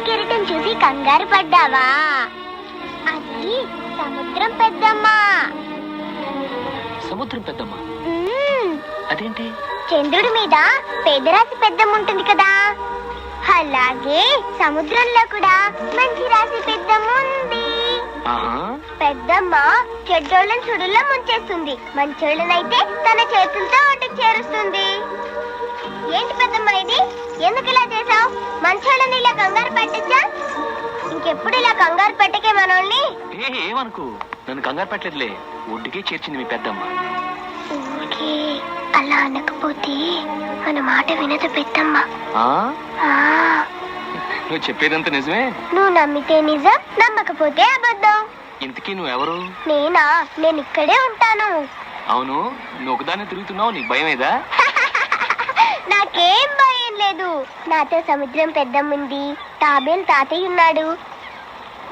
కిరీటం చూసి కంగారు పడ్డావా? అది సముద్రం పెద్దమ్మ. సముద్రం పెద్దమ్మ అదేంటి? చంద్రుడి మీద పేదరాశి పెద్దమ్మ ఉంటుంది కదా, అలాగే సముద్రంలో కూడా మంచి రాశి పెద్దమ్మ ఉంది. పెద్దమ్మ చెడ్డోళ్ళని సుడుల్లో ముంచేస్తుంది, మంచోళ్ళనైతే తన చేతులతో ఒడ్డుకు చేరుస్తుంది. ఏంటి పెద్దమ్మ ఇది? ఎందుకు ఇలా చేసావు? మంచోళ్ళని ఇలా కంగారు పెట్టచ్చా? ఇంకెప్పుడు ఇలా కంగారు పెట్టకే మనల్ని. ఏమనుకో, నన్ను కంగారు పెట్టలేదులే, ఒడ్డుకే చేర్చింది మీ పెద్దమ్మ. ఊరికే అలా అనకపోతే మన మాట వినదు పెద్దమ్మ. నువ్వు చెప్పేదంతా నిజమే? నువ్వు నమ్మితే నిజం, నమ్మకపోతే అబద్ధం. ఇంతకీ నువ్వెవరు? నేనా? నేను ఇక్కడే ఉంటాను. అవును, నువ్వు ఒకదాన్ని తిరుగుతున్నావు, నీకు భయం ఏదా? నాకేం భయం లేదు. నాతో సముద్రం పెద్దమ్ముంది, తాబేలు తాతయ్య ఉన్నాడు,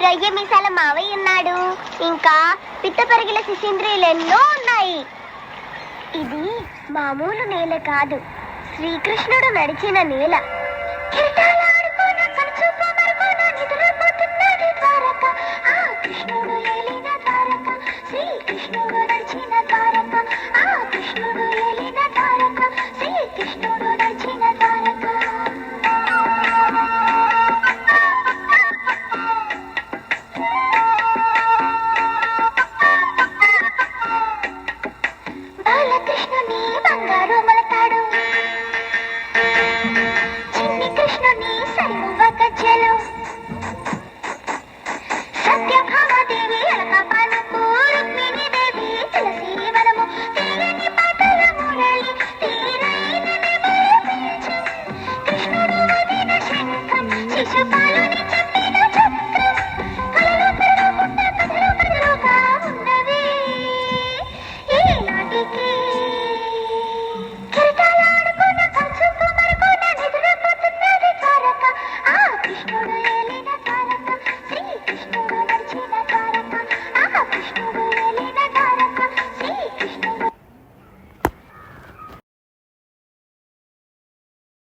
రొయ్య మీసాల మావయ్య ఉన్నాడు, ఇంకా పిట్ట పరిగిల శిశీంద్రియులు ఎన్నో ఉన్నాయి. ఇది మామూలు నేల కాదు, శ్రీకృష్ణుడు నడిచిన నేల.